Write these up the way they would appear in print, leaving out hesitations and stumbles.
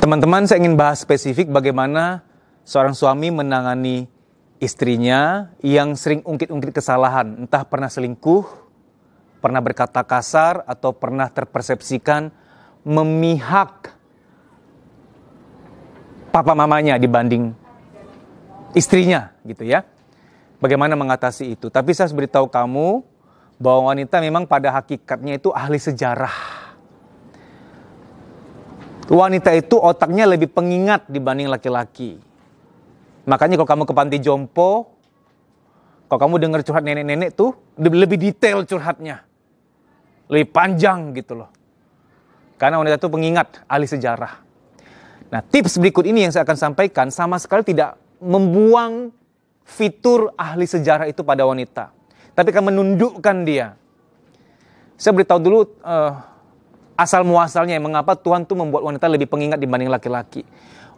Teman-teman, saya ingin bahas spesifik bagaimana seorang suami menangani istrinya yang sering ungkit-ungkit kesalahan. Entah pernah selingkuh, pernah berkata kasar, atau pernah terpersepsikan memihak papa mamanya dibanding istrinya, gitu ya. Bagaimana mengatasi itu? Tapi saya harus beritahu kamu bahwa wanita memang pada hakikatnya itu ahli sejarah. Wanita itu otaknya lebih pengingat dibanding laki-laki. Makanya kalau kamu ke panti jompo, kalau kamu dengar curhat nenek-nenek tuh, lebih detail curhatnya. Lebih panjang gitu loh. Karena wanita itu pengingat, ahli sejarah. Nah, tips berikut ini yang saya akan sampaikan sama sekali tidak membuang fitur ahli sejarah itu pada wanita. Tapi akan menundukkan dia. Saya beritahu dulu asal muasalnya mengapa Tuhan tuh membuat wanita lebih pengingat dibanding laki-laki.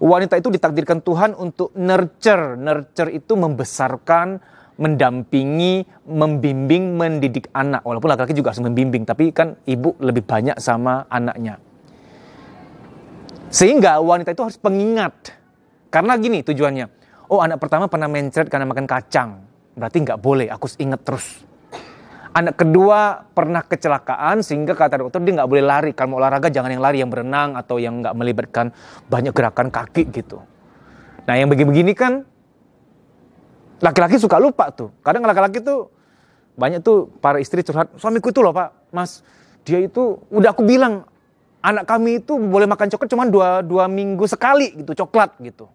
Wanita itu ditakdirkan Tuhan untuk nurture. Nurture itu membesarkan, mendampingi, membimbing, mendidik anak. Walaupun laki-laki juga harus membimbing, tapi kan ibu lebih banyak sama anaknya. Sehingga wanita itu harus pengingat. Karena gini tujuannya. Oh, anak pertama pernah mencret karena makan kacang. Berarti nggak boleh, aku harus ingat terus. Anak kedua pernah kecelakaan sehingga kata dokter dia nggak boleh lari. Kalau mau olahraga jangan yang lari, yang berenang atau yang nggak melibatkan banyak gerakan kaki gitu. Nah yang begini-begini kan laki-laki suka lupa tuh. Kadang laki-laki tuh banyak tuh para istri curhat, suamiku itu loh Pak, Mas, dia itu udah aku bilang anak kami itu boleh makan coklat cuma dua minggu sekali gitu, coklat gitu.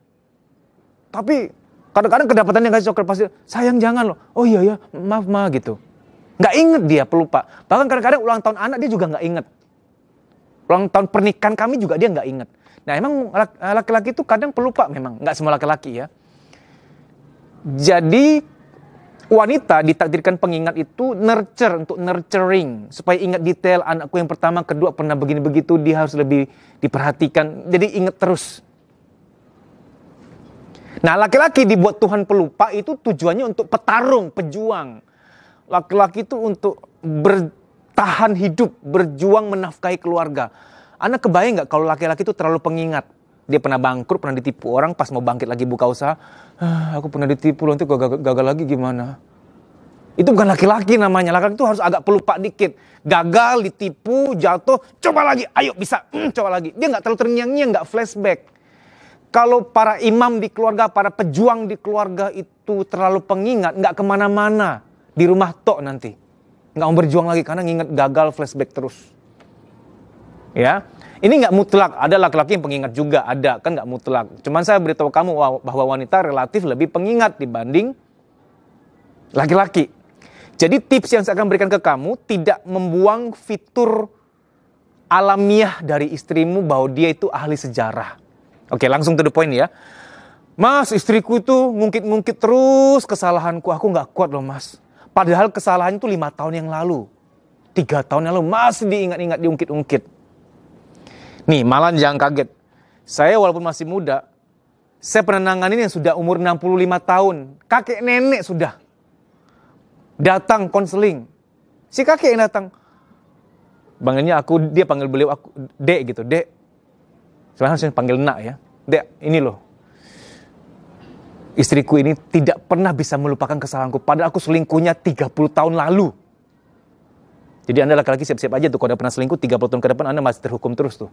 Tapi kadang-kadang kedapatan yang kasih coklat pasti, sayang jangan loh. Oh iya ya, maaf ma gitu. Nggak inget dia, pelupa. Bahkan kadang-kadang ulang tahun anak dia juga nggak inget. Ulang tahun pernikahan kami juga dia nggak inget. Nah emang laki-laki itu kadang pelupa memang. Nggak semua laki-laki ya. Jadi wanita ditakdirkan pengingat itu nurture, untuk nurturing. Supaya ingat detail, anakku yang pertama, kedua pernah begini begitu, dia harus lebih diperhatikan. Jadi inget terus. Nah laki-laki dibuat Tuhan pelupa itu tujuannya untuk petarung, pejuang. Laki-laki itu untuk bertahan hidup, berjuang menafkahi keluarga. Anda kebayang nggak kalau laki-laki itu terlalu pengingat? Dia pernah bangkrut, pernah ditipu orang, pas mau bangkit lagi buka usaha, aku pernah ditipu, nanti gagal lagi gimana? Itu bukan laki-laki namanya. Laki-laki itu harus agak pelupa dikit. Gagal, ditipu, jatuh, coba lagi, ayo bisa, coba lagi. Dia nggak terlalu terngiang-ngiang, nggak flashback. Kalau para imam di keluarga, para pejuang di keluarga itu terlalu pengingat, nggak kemana-mana. Di rumah tok nanti. Nggak mau berjuang lagi karena nginget gagal, flashback terus. Ya, ini nggak mutlak. Ada laki-laki yang pengingat juga, ada. Kan nggak mutlak. Cuman saya beritahu kamu bahwa wanita relatif lebih pengingat dibanding laki-laki. Jadi tips yang saya akan berikan ke kamu, tidak membuang fitur alamiah dari istrimu bahwa dia itu ahli sejarah. Oke, langsung to the point ya. Mas, istriku itu ngungkit-ngungkit terus kesalahanku. Aku nggak kuat loh mas. Padahal kesalahannya itu 5 tahun yang lalu. 3 tahun yang lalu masih diingat-ingat, diungkit-ungkit. Nih, malah jangan kaget. Saya walaupun masih muda, saya pernah nanganin yang sudah umur 65 tahun. Kakek nenek sudah. Datang konseling. Si kakek yang datang. Panggilnya dia panggil beliau aku, Dek gitu, Dek. Sebenarnya saya panggil nak ya. Dek, ini loh. Istriku ini tidak pernah bisa melupakan kesalahanku. Padahal aku selingkuhnya 30 tahun lalu. Jadi Anda laki-laki siap-siap aja tuh. Kalau udah pernah selingkuh 30 tahun ke depan Anda masih terhukum terus tuh.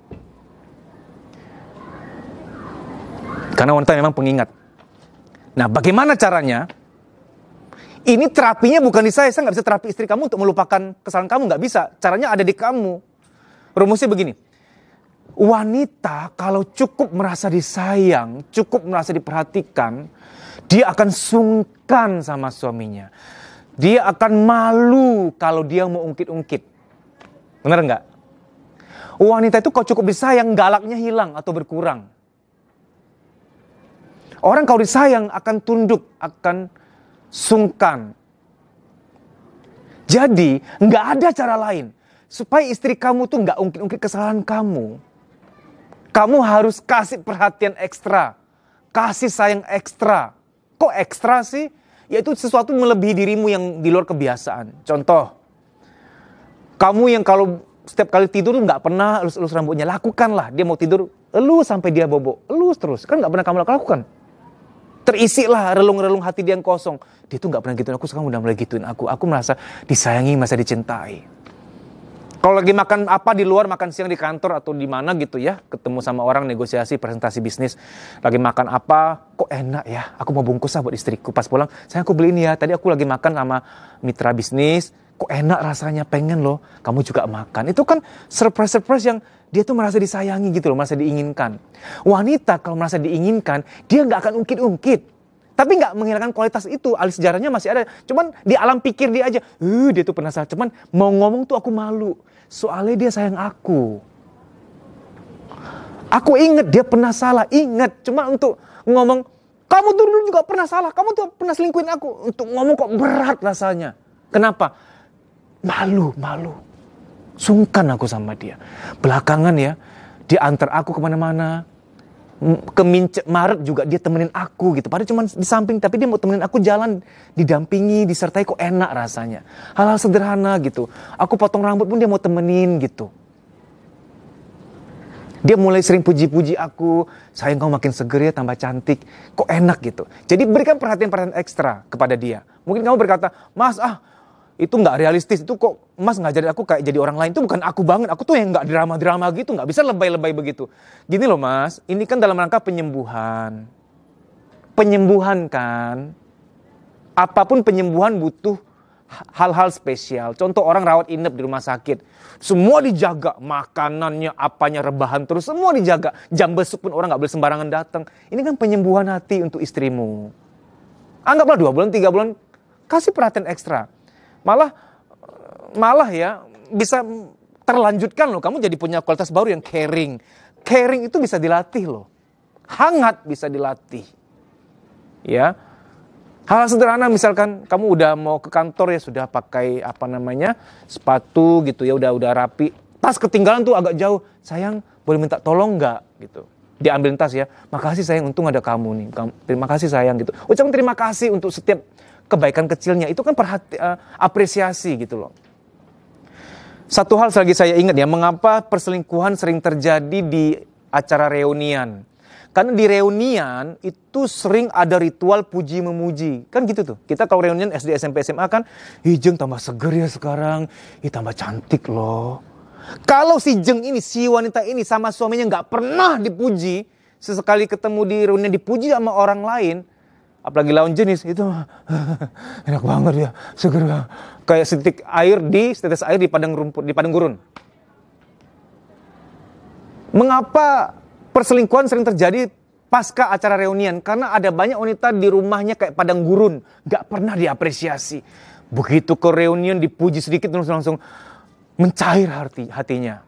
Karena wanita memang pengingat. Nah bagaimana caranya? Ini terapinya bukan di saya. Saya nggak bisa terapi istri kamu untuk melupakan kesalahan kamu. Nggak bisa. Caranya ada di kamu. Rumusnya begini. Wanita kalau cukup merasa disayang, cukup merasa diperhatikan, dia akan sungkan sama suaminya. Dia akan malu kalau dia mau ungkit-ungkit. Benar nggak? Wanita itu kalau cukup disayang, galaknya hilang atau berkurang. Orang kalau disayang akan tunduk, akan sungkan. Jadi nggak ada cara lain supaya istri kamu tuh nggak ungkit-ungkit kesalahan kamu. Kamu harus kasih perhatian ekstra. Kasih sayang ekstra. Kok ekstra sih? Yaitu sesuatu melebihi dirimu yang di luar kebiasaan. Contoh. Kamu yang kalau setiap kali tidur nggak pernah elus-elus rambutnya. Lakukanlah. Dia mau tidur, elus sampai dia bobok, elus terus. Kan nggak pernah kamu lakukan. Terisilah relung-relung hati dia yang kosong. Dia tuh nggak pernah gituin aku, sekarang udah mulai gituin aku. Aku merasa disayangi, merasa dicintai. Kalau lagi makan apa di luar, makan siang di kantor atau di mana gitu ya, ketemu sama orang, negosiasi, presentasi bisnis, lagi makan apa, kok enak ya, aku mau bungkus lah buat istriku. Pas pulang, sayang aku beli ini ya, tadi aku lagi makan sama mitra bisnis, kok enak rasanya, pengen loh, kamu juga makan. Itu kan surprise-surprise yang dia tuh merasa disayangi gitu loh, merasa diinginkan. Wanita kalau merasa diinginkan, dia nggak akan ungkit-ungkit. Tapi nggak menghilangkan kualitas itu, ahli sejarahnya masih ada. Cuman di alam pikir dia aja, dia tuh penasaran. Cuman mau ngomong tuh aku malu. Soalnya dia sayang aku. Aku inget dia pernah salah, inget. Cuma untuk ngomong, kamu tuh dulu juga pernah salah, kamu tuh pernah selingkuhin aku. Untuk ngomong kok berat rasanya. Kenapa? Malu. Sungkan aku sama dia. Belakangan ya, dia antar aku kemana-mana. Ke Maret juga dia temenin aku gitu. Padahal cuma di samping, tapi dia mau temenin aku jalan, didampingi, disertai, kok enak rasanya. Hal-hal sederhana gitu. Aku potong rambut pun dia mau temenin gitu. Dia mulai sering puji-puji aku, sayang kamu makin seger ya, tambah cantik, kok enak gitu. Jadi berikan perhatian-perhatian ekstra kepada dia. Mungkin kamu berkata, Mas itu nggak realistis, itu kok Mas ngajarin aku kayak jadi orang lain, itu bukan aku banget, aku tuh yang nggak drama-drama gitu, nggak bisa lebay-lebay begitu. Gini loh Mas, ini kan dalam rangka penyembuhan kan, apapun penyembuhan butuh hal-hal spesial. Contoh orang rawat inap di rumah sakit, semua dijaga, makanannya, apanya, rebahan terus, semua dijaga, jam besuk pun orang nggak boleh sembarangan datang. Ini kan penyembuhan hati untuk istrimu. Anggaplah 2 bulan, 3 bulan, kasih perhatian ekstra. Malah ya bisa terlanjutkan loh. Kamu jadi punya kualitas baru yang caring. Caring itu bisa dilatih loh. Hangat bisa dilatih. Ya. Hal sederhana misalkan kamu udah mau ke kantor ya, sudah pakai sepatu gitu ya, udah rapi. Tas ketinggalan tuh agak jauh. Sayang, boleh minta tolong nggak gitu. Diambilin tas ya. Makasih sayang, untung ada kamu nih. Terima kasih sayang gitu. Ucapkan terima kasih untuk setiap kebaikan kecilnya, itu kan apresiasi gitu loh. Satu hal lagi saya ingat ya, mengapa perselingkuhan sering terjadi di acara reunian. Karena di reunian itu sering ada ritual puji memuji. Kan gitu tuh. Kita kalau reunian SD, SMP, SMA kan, Jeng tambah seger ya sekarang, tambah cantik loh. Kalau si wanita ini sama suaminya nggak pernah dipuji, sesekali ketemu di reunian dipuji sama orang lain, apalagi lawan jenis, itu enak banget ya, seger ya. Kayak setetes air di padang rumput, di padang gurun. Mengapa perselingkuhan sering terjadi pasca acara reunian? Karena ada banyak wanita di rumahnya kayak padang gurun, gak pernah diapresiasi. Begitu ke reunian dipuji sedikit terus langsung mencair hatinya.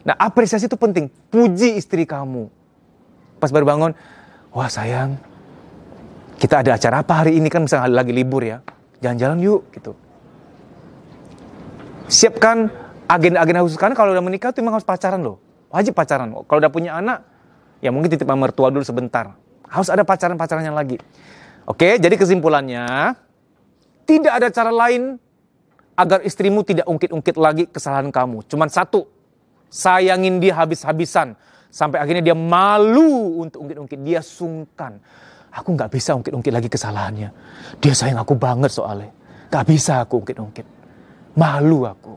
Nah, apresiasi itu penting. Puji istri kamu. Pas baru bangun, wah sayang, kita ada acara apa hari ini, kan misalnya lagi libur ya, jalan-jalan yuk gitu. Siapkan agenda-agenda khusus, karena kalau udah menikah tuh memang harus pacaran loh, wajib pacaran. Kalau udah punya anak, ya mungkin titip sama mertua dulu sebentar. Harus ada pacaran-pacarannya lagi. Oke, jadi kesimpulannya, tidak ada cara lain agar istrimu tidak ungkit-ungkit lagi kesalahan kamu. Cuman satu, sayangin dia habis-habisan, sampai akhirnya dia malu untuk ungkit-ungkit, dia sungkan. Aku gak bisa ungkit-ungkit lagi kesalahannya. Dia sayang aku banget soalnya. Gak bisa aku ungkit-ungkit. Malu aku.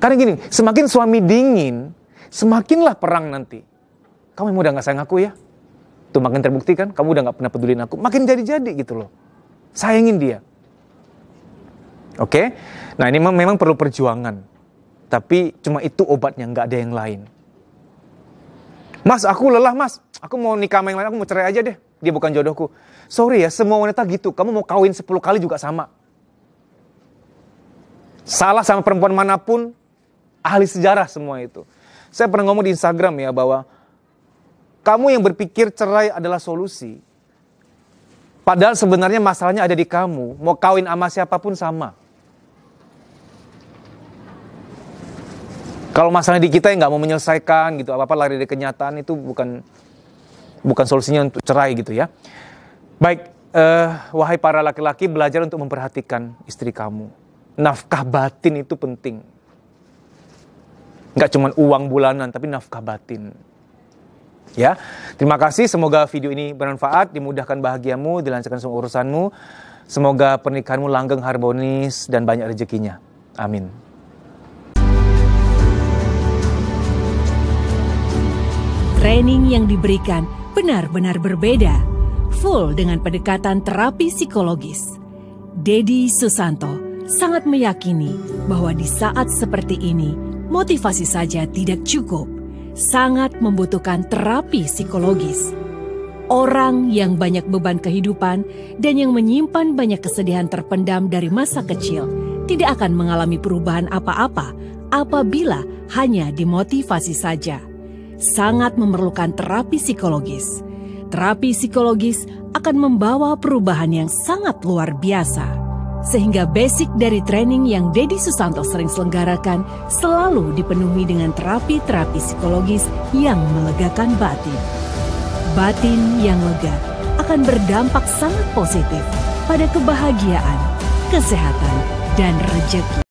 Karena gini, semakin suami dingin, semakinlah perang nanti. Kamu udah gak sayang aku ya? Tuh makin terbukti kan, kamu udah gak pernah pedulin aku. Makin jadi-jadi gitu loh. Sayangin dia. Oke? Nah ini memang perlu perjuangan. Tapi cuma itu obatnya, gak ada yang lain. Mas, aku lelah mas. Aku mau nikah sama yang lain, aku mau cerai aja deh. Dia bukan jodohku. Sorry ya, semua wanita gitu. Kamu mau kawin 10 kali juga sama. Salah sama perempuan manapun, ahli sejarah semua itu. Saya pernah ngomong di Instagram ya, bahwa kamu yang berpikir cerai adalah solusi. Padahal sebenarnya masalahnya ada di kamu. Mau kawin sama siapapun sama. Kalau masalahnya di kita yang nggak mau menyelesaikan gitu, apa-apa lari dari kenyataan, itu bukan solusinya untuk cerai gitu ya. Baik, wahai para laki-laki, belajar untuk memperhatikan istri kamu. Nafkah batin itu penting. Nggak cuma uang bulanan, tapi nafkah batin. Ya, terima kasih. Semoga video ini bermanfaat, dimudahkan bahagiamu, dilancarkan semua urusanmu. Semoga pernikahanmu langgeng, harmonis, dan banyak rezekinya. Amin. Training yang diberikan benar-benar berbeda, full dengan pendekatan terapi psikologis. Dedi Susanto sangat meyakini bahwa di saat seperti ini, motivasi saja tidak cukup, sangat membutuhkan terapi psikologis. Orang yang banyak beban kehidupan dan yang menyimpan banyak kesedihan terpendam dari masa kecil tidak akan mengalami perubahan apa-apa apabila hanya dimotivasi saja. Sangat memerlukan terapi psikologis. Terapi psikologis akan membawa perubahan yang sangat luar biasa. Sehingga basic dari training yang Dedi Susanto sering selenggarakan selalu dipenuhi dengan terapi-terapi psikologis yang melegakan batin. Batin yang lega akan berdampak sangat positif pada kebahagiaan, kesehatan, dan rezeki.